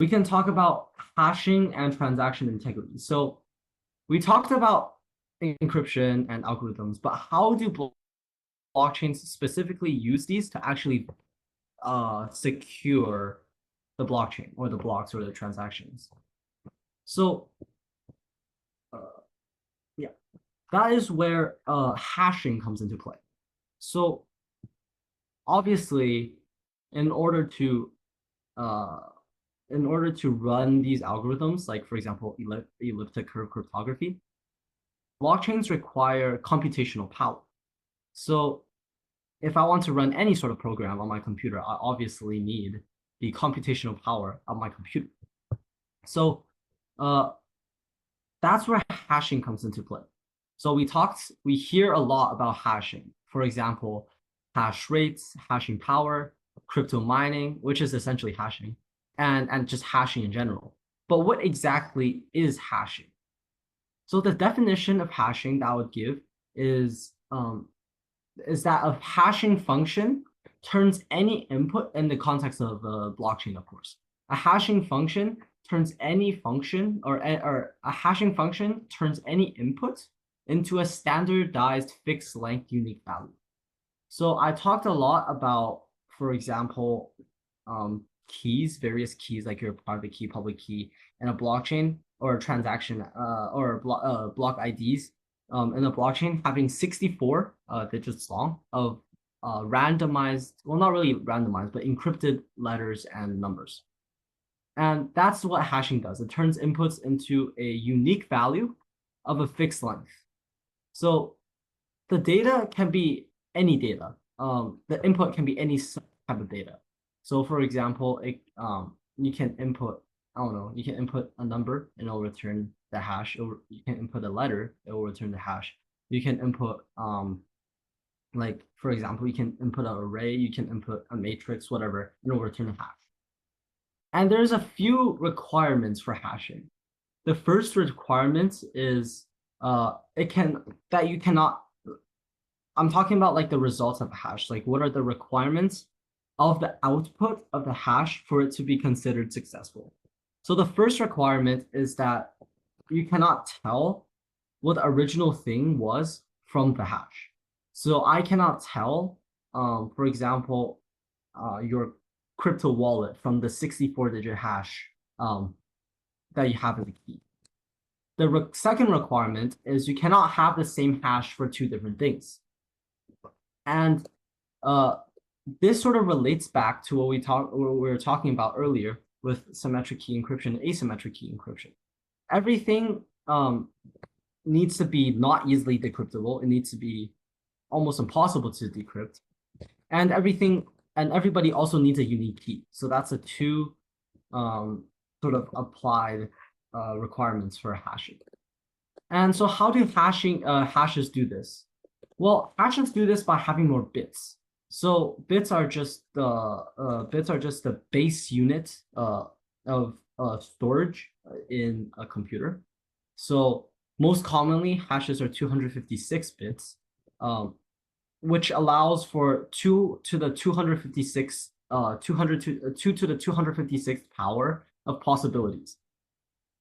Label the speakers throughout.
Speaker 1: we can talk about hashing and transaction integrity. So we talked about encryption and algorithms, but how do blockchains specifically use these to actually secure the blockchain or the blocks or the transactions? So yeah, that is where hashing comes into play. So obviously, in order to uh, run these algorithms, like for example, elliptic curve cryptography, blockchains require computational power. So if I want to run any sort of program on my computer, I obviously need the computational power of my computer. So uh, that's where hashing comes into play. So we hear a lot about hashing. For example, hash rates, hashing power, crypto mining, which is essentially hashing, and just hashing in general. But what exactly is hashing? So the definition of hashing that I would give is that a hashing function turns any input in the context of the blockchain, of course. A hashing function turns any function or a hashing function turns any input into a standardized fixed length unique value. So I talked a lot about, for example, keys, various keys like your private key, public key, and a blockchain or a transaction or block IDs in a blockchain having 64 digits long of randomized, well, not really randomized, but encrypted letters and numbers. And that's what hashing does. It turns inputs into a unique value of a fixed length. So the data can be any data. The input can be any type of data. So for example, you can input, I don't know, you can input a number and it'll return the hash. You can input a letter, it will return the hash. You can input, like for example, you can input an array, you can input a matrix, whatever, and it'll return a hash. And there's a few requirements for hashing. The first requirement is you cannot. I'm talking about like the results of a hash. Like what are the requirements of the output of the hash for it to be considered successful? So the first requirement is that you cannot tell what the original thing was from the hash. So I cannot tell, for example, your crypto wallet from the 64-digit hash that you have as a key. The second requirement is you cannot have the same hash for two different things. And this sort of relates back to what we were talking about earlier with symmetric key encryption and asymmetric key encryption. Everything needs to be not easily decryptable. It needs to be almost impossible to decrypt. And everybody also needs a unique key. So that's a two sort of applied requirements for hashing. And so how do hashes do this? Well, hashes do this by having more bits. So bits are just the base unit of storage in a computer. So most commonly, hashes are 256 bits, which allows for 2 to the 256 2 to the 256th power of possibilities.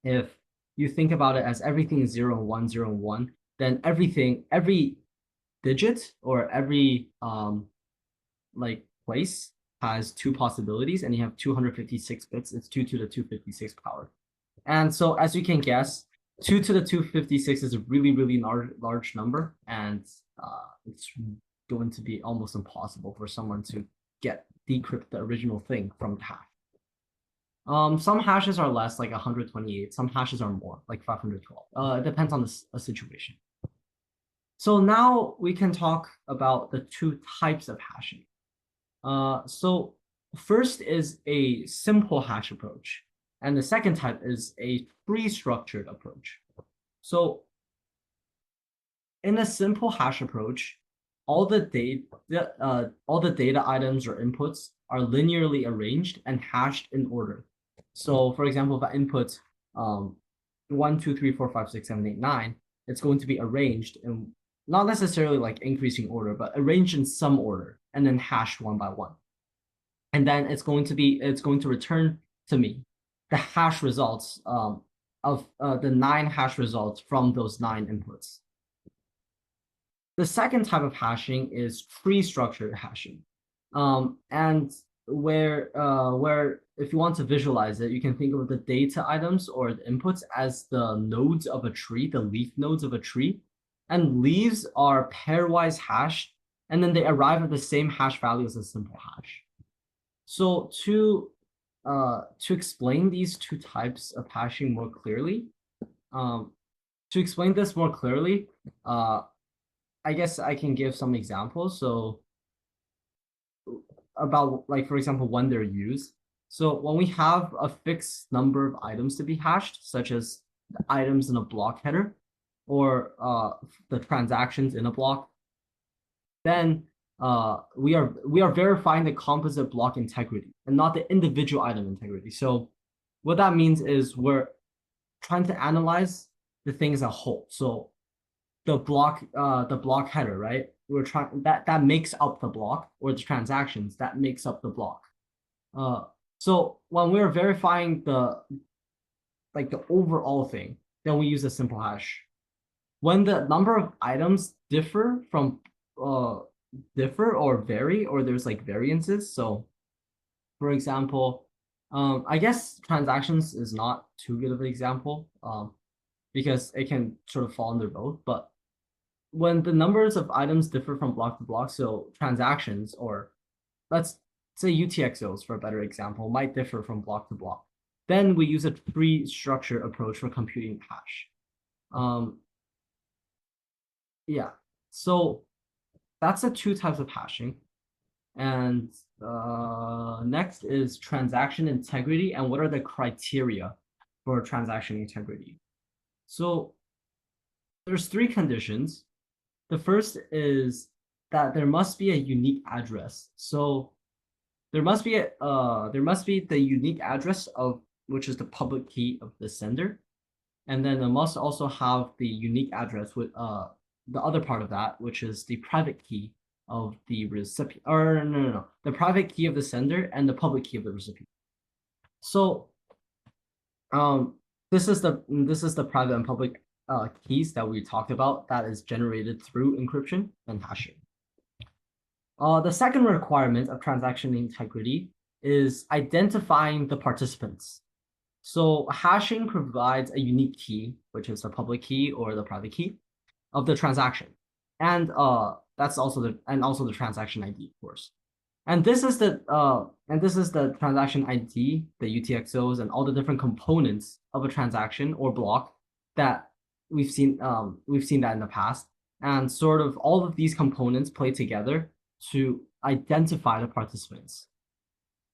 Speaker 1: If you think about it as everything is 0 and 1, 0 and 1, then every digit or every like place has two possibilities, and you have 256 bits. It's 2 to the 256 power. And so as you can guess, 2 to the 256 is a really, really large number, and it's going to be almost impossible for someone to decrypt the original thing from the hash. Some hashes are less, like 128. Some hashes are more, like 512. It depends on the situation. So now we can talk about the two types of hashing. So first is a simple hash approach, and the second type is a free-structured approach. So in a simple hash approach, all the data items or inputs are linearly arranged and hashed in order. So for example, if I input 1, 2, 3, 4, 5, 6, 7, 8, 9, it's going to be arranged in not necessarily like increasing order, but arranged in some order and then hashed one by one. And then it's going to return to me. the hash results of the 9 hash results from those 9 inputs. The second type of hashing is tree structured hashing. And where if you want to visualize it, you can think of the data items or the inputs as the nodes of a tree, the leaf nodes of a tree. And leaves are pairwise hashed, and then they arrive at the same hash value as a simple hash. So to explain these two types of hashing more clearly, to explain this more clearly, I guess I can give some examples. So about, like, for example, when they're used. So when we have a fixed number of items to be hashed, such as the items in a block header or the transactions in a block, then we are verifying the composite block integrity and not the individual item integrity. So what that means is we're trying to analyze the thing as a whole. So the block header, right? We're trying that makes up the block, or the transactions that makes up the block. So when we're verifying the overall thing, then we use a simple hash. When the number of items differ or vary, or there's like variances. So for example, I guess transactions is not too good of an example, because it can sort of fall under both. But when the numbers of items differ from block to block, so transactions, or let's say UTXOs for a better example, might differ from block to block, then we use a tree structure approach for computing hash. Yeah, so that's the two types of hashing. And next is transaction integrity, and what are the criteria for transaction integrity. So there's 3 conditions. The first is that there must be a unique address. So there must be the unique address of which is the public key of the sender, and then it must also have the unique address with the other part of that, which is the private key of the recipient, or no, the private key of the sender and the public key of the recipient. So this is the private and public keys that we talked about that is generated through encryption and hashing. The second requirement of transaction integrity is identifying the participants. So hashing provides a unique key, which is the public key or the private key of the transaction, and that's also the transaction ID, of course. And this is the transaction ID, the UTXOs, and all the different components of a transaction or block that we've seen that in the past. And sort of all of these components play together to identify the participants.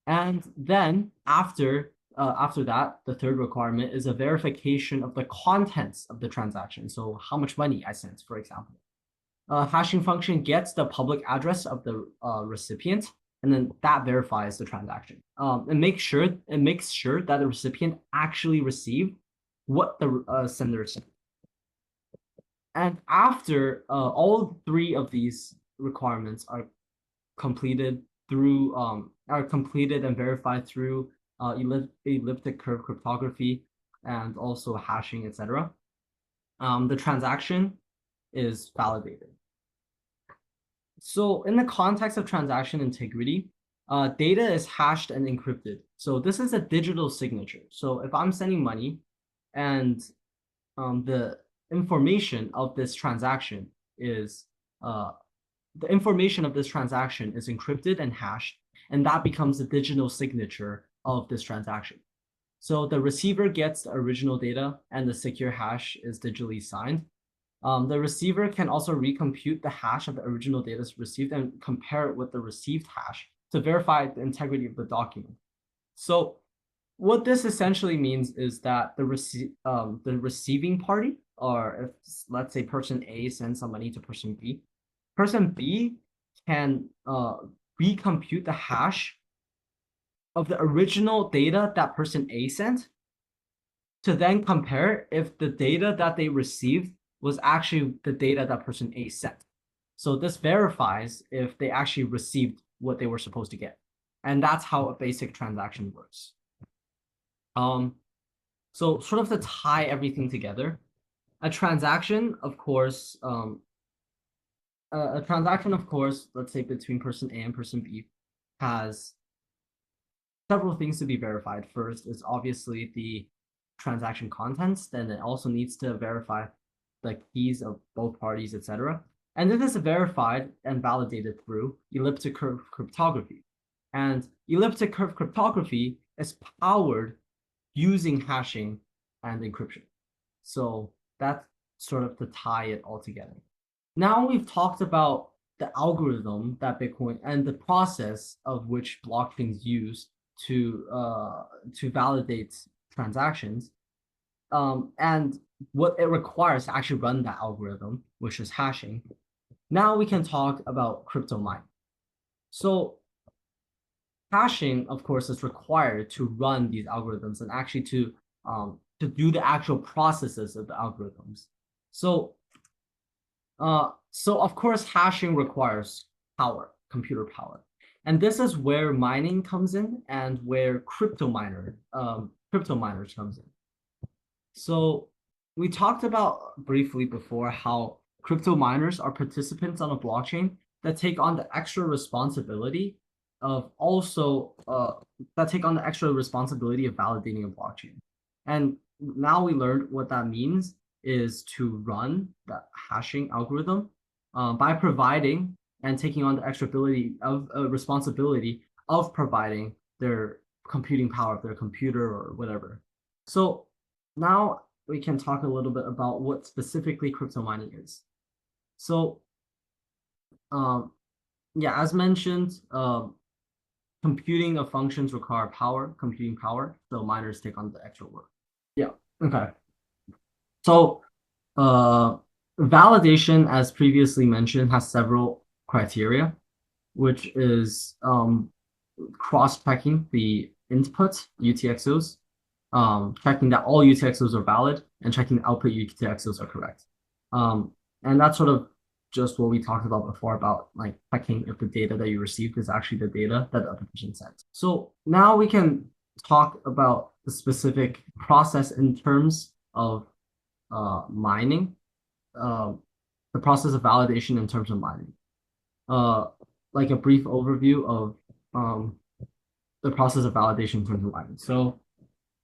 Speaker 1: And then after that, the third requirement is a verification of the contents of the transaction. So how much money I sent, for example. Hashing function gets the public address of the recipient, and then that verifies the transaction. It makes sure that the recipient actually received what the sender sent. And after all 3 of these requirements are completed and verified through elliptic curve cryptography and also hashing, etc., the transaction is validated. So in the context of transaction integrity, data is hashed and encrypted. So this is a digital signature. So if I'm sending money and the information of this transaction is encrypted and hashed, and that becomes the digital signature of this transaction. So the receiver gets the original data and the secure hash is digitally signed. The receiver can also recompute the hash of the original data received and compare it with the received hash to verify the integrity of the document. So what this essentially means is that the receiving party, or if, let's say, person A sends some money to person B can recompute the hash of the original data that person A sent to then compare if the data that they received was actually the data that person A sent. So this verifies if they actually received what they were supposed to get. And that's how a basic transaction works. So sort of to tie everything together, a transaction, of course, let's say between person A and person B, has several things to be verified. First is obviously the transaction contents, then it also needs to verify the keys of both parties, etc. And this is verified and validated through elliptic curve cryptography. And elliptic curve cryptography is powered using hashing and encryption. So that's sort of to tie it all together. Now we've talked about the algorithm that Bitcoin and the process of which blockchains use to validate transactions, and what it requires to actually run that algorithm, which is hashing. Now we can talk about crypto mining. So hashing, of course, is required to run these algorithms and actually to do the actual processes of the algorithms. So of course, hashing requires power, computer power. And this is where mining comes in and where crypto miners comes in. So we talked about briefly before how crypto miners are participants on a blockchain that take on the extra responsibility of also that take on the extra responsibility of validating a blockchain. And now we learned what that means is to run the hashing algorithm by providing and taking on the extra ability of responsibility of providing their computing power of their computer or whatever. So now we can talk a little bit about what specifically crypto mining is. So yeah, as mentioned, computing of functions require power, computing power, so miners take on the extra work. Yeah, okay. So validation, as previously mentioned, has several criteria, which is cross-checking the input UTXOs, checking that all UTXOs are valid, and checking the output UTXOs are correct. And that's sort of just what we talked about before about like checking if the data that you received is actually the data that the other person sent. So now we can talk about the specific process in terms of mining, the process of validation in terms of mining. Like a brief overview of the process of validation in terms of mining. So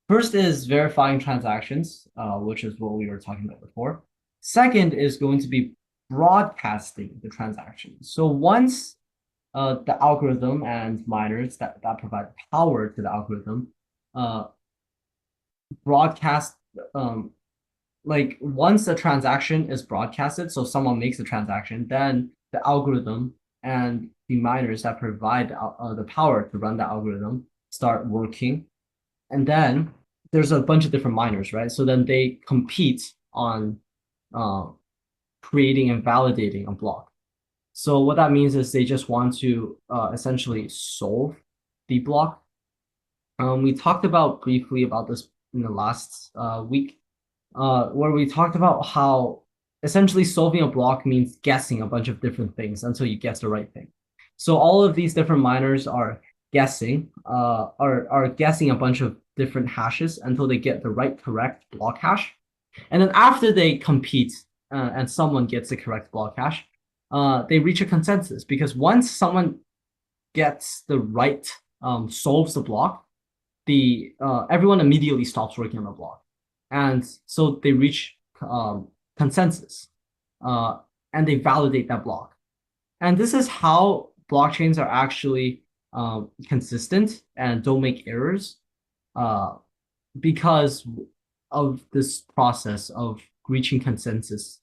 Speaker 1: first is verifying transactions, which is what we were talking about before. Second is going to be broadcasting the transaction. So once the algorithm and miners that provide power to the algorithm broadcast, like once the transaction is broadcasted, so someone makes a transaction, then the algorithm and the miners that provide the power to run the algorithm start working. And then there's a bunch of different miners, right? So then they compete on creating and validating a block. So what that means is they just want to essentially solve the block. We talked about briefly about this in the last week, where we talked about how essentially solving a block means guessing a bunch of different things until you guess the right thing. So all of these different miners are guessing, are guessing a bunch of different hashes until they get the right correct block hash. And then after they compete and someone gets the correct block hash, they reach a consensus because once someone gets the right solves the block, the everyone immediately stops working on the block, and so they reach consensus and they validate that block. And this is how blockchains are actually consistent and don't make errors because of this process of reaching consensus.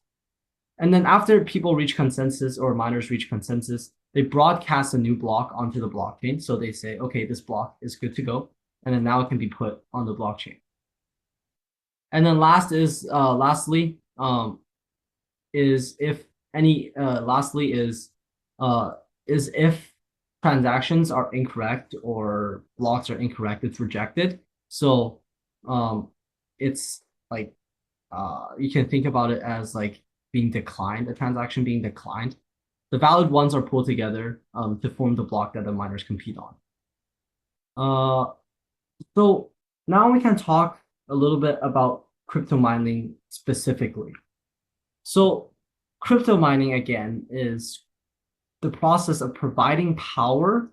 Speaker 1: And then after people reach consensus or miners reach consensus, they broadcast a new block onto the blockchain. So they say, okay, this block is good to go. And then now it can be put on the blockchain. And then lastly is if any lastly is if transactions are incorrect or blocks are incorrect, it's rejected. So it's like you can think about it as like being declined, a transaction being declined. The valid ones are pulled together to form the block that the miners compete on. So now we can talk a little bit about crypto mining specifically. So crypto mining again is the process of providing power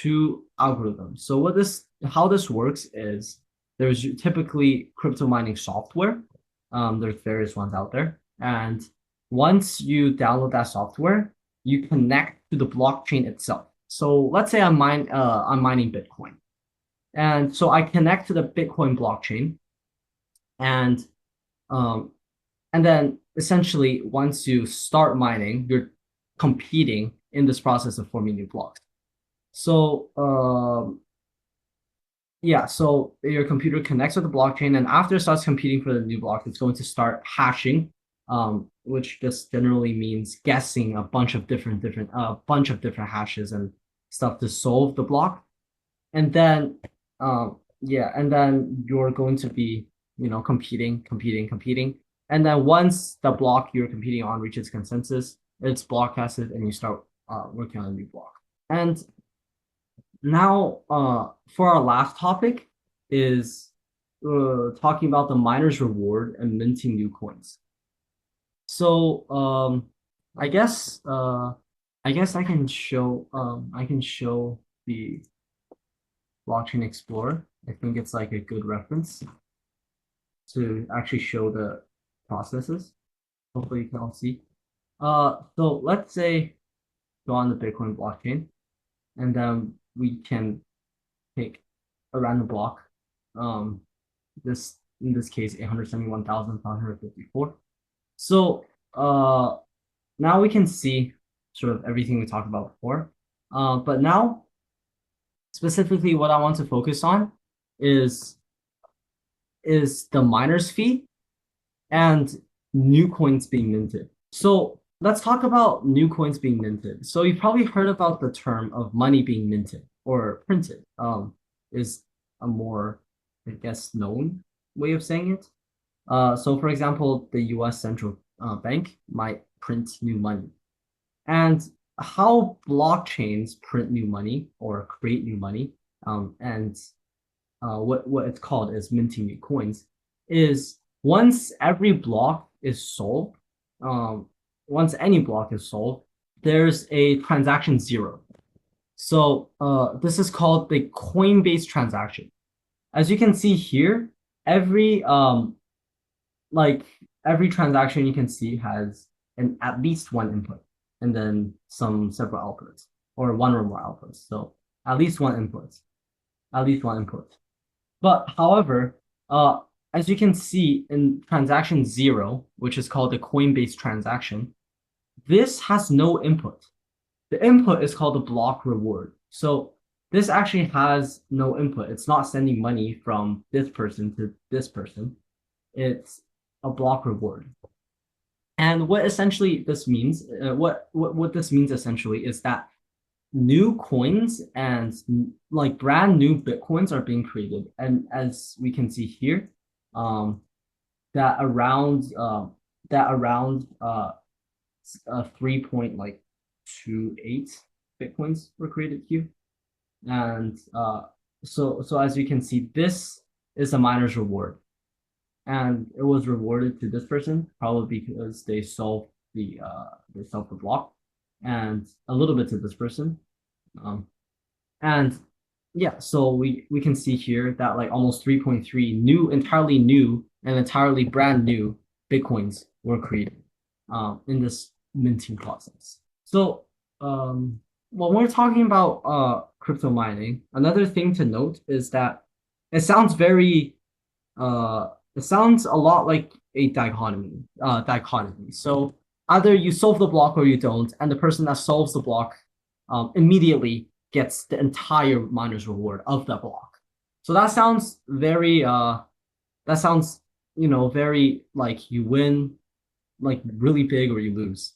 Speaker 1: to algorithms. So how this works is there's typically crypto mining software. There's various ones out there, and once you download that software, you connect to the blockchain itself. So let's say I'm mining Bitcoin, and so I connect to the Bitcoin blockchain, and um, and then essentially, once you start mining, you're competing in this process of forming new blocks. So yeah, so your computer connects with the blockchain, and after it starts competing for the new block, it's going to start hashing, which just generally means guessing a bunch of different hashes and stuff to solve the block. And then yeah, and then you're going to be, competing. And then once the block you're competing on reaches consensus, it's broadcasted and you start working on a new block. And now for our last topic is talking about the miner's reward and minting new coins. So I guess I can show the Blockchain Explorer. I think it's like a good reference to actually show the processes. Hopefully you can all see. So let's say go on the Bitcoin blockchain, and then we can pick a random block. This in this case 871,554. So now we can see sort of everything we talked about before. But now specifically what I want to focus on is the miner's fee and new coins being minted. So let's talk about new coins being minted. So you've probably heard about the term of money being minted or printed. Is a more, I guess, known way of saying it. So for example, the U.S. Central Bank might print new money. And how blockchains print new money or create new money, and what it's called is minting new coins, is once every block is solved, once any block is solved, there's a transaction zero. So this is called the coin-based transaction. As you can see here, every every transaction you can see has at least one input and then some several outputs or one or more outputs. So at least one input, at least one input. But however, as you can see in transaction zero, which is called the coin-based transaction, this has no input. The input is called the block reward. So this actually has no input. It's not sending money from this person to this person. It's a block reward. And what essentially this means, what this means essentially is that new coins and like brand new Bitcoins are being created. And as we can see here, that around 3.28 Bitcoins were created here. And so as you can see, this is a miner's reward. And it was rewarded to this person probably because they solved the block, and a little bit to this person. And yeah, so we can see here that like almost 3.3 entirely new and entirely brand new Bitcoins were created in this minting process. So when we're talking about crypto mining, another thing to note is that it sounds very it sounds a lot like a dichotomy. So either you solve the block or you don't, and the person that solves the block immediately gets the entire miner's reward of that block. So that sounds very very like you win like really big or you lose.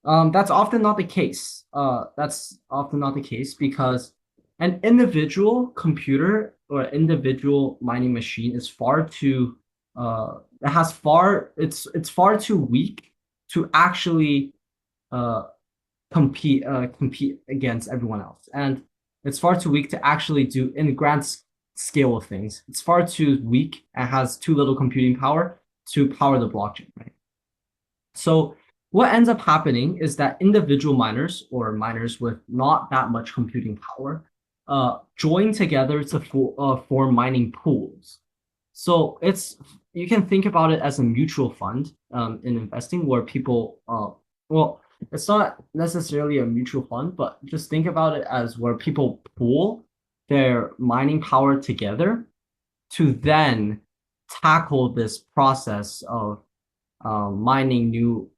Speaker 1: That's often not the case. That's often not the case because an individual computer or individual mining machine is far too it's far too weak to actually compete against everyone else, and it's far too weak to actually do in the grand scale of things. It's far too weak and has too little computing power to power the blockchain, right? So what ends up happening is that individual miners or miners with not that much computing power join together to form mining pools. So you can think about it as a mutual fund in investing where people, well, it's not necessarily a mutual fund, but just think about it as where people pool their mining power together to then tackle this process of mining new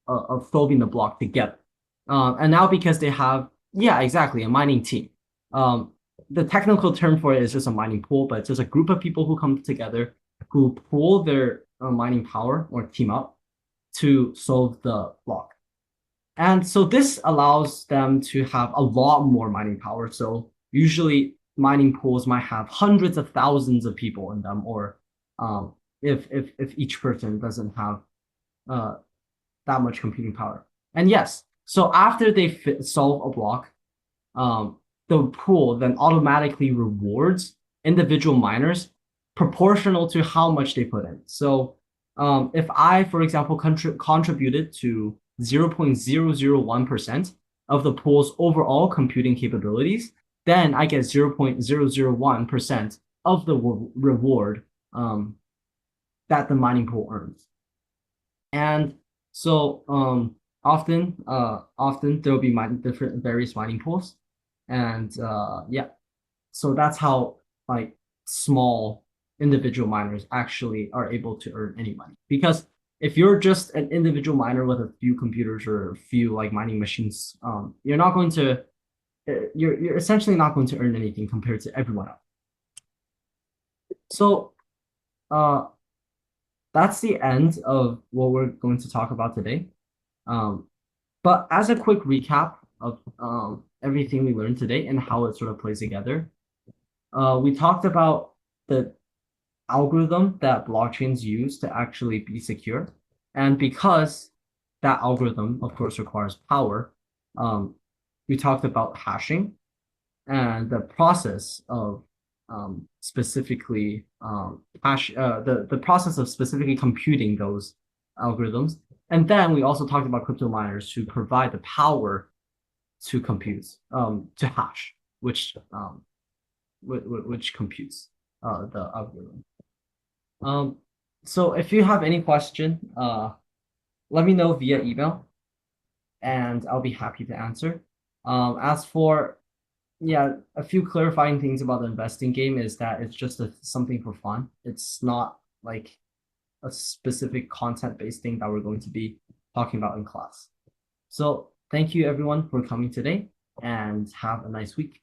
Speaker 1: of solving the block together. And now because they have, yeah, exactly, a mining team. Um, the technical term for it is just a mining pool, but it's just a group of people who come together who pool their mining power or team up to solve the block. And so this allows them to have a lot more mining power. So usually mining pools might have hundreds of thousands of people in them, or if each person doesn't have uh, that much computing power. And yes, so after they solve a block, um, the pool then automatically rewards individual miners proportional to how much they put in. So if I, for example, contributed to 0.001% of the pool's overall computing capabilities, then I get 0.001% of the reward that the mining pool earns. And so often there will be different various mining pools, and yeah, so that's how like small individual miners actually are able to earn any money. Because if you're just an individual miner with a few computers or a few like mining machines, you're not going to you're essentially not going to earn anything compared to everyone else. So uh, that's the end of what we're going to talk about today. Um, but as a quick recap of everything we learned today and how it sort of plays together, we talked about the algorithm that blockchains use to actually be secure. And because that algorithm, of course, requires power, we talked about hashing and the process of specifically the process of specifically computing those algorithms. And then we also talked about crypto miners who provide the power to compute to hash, which computes the algorithm. So if you have any question, let me know via email, and I'll be happy to answer. As for yeah, a few clarifying things about the investing game is that it's just something for fun. It's not like a specific content-based thing that we're going to be talking about in class. So thank you everyone for coming today, and have a nice week.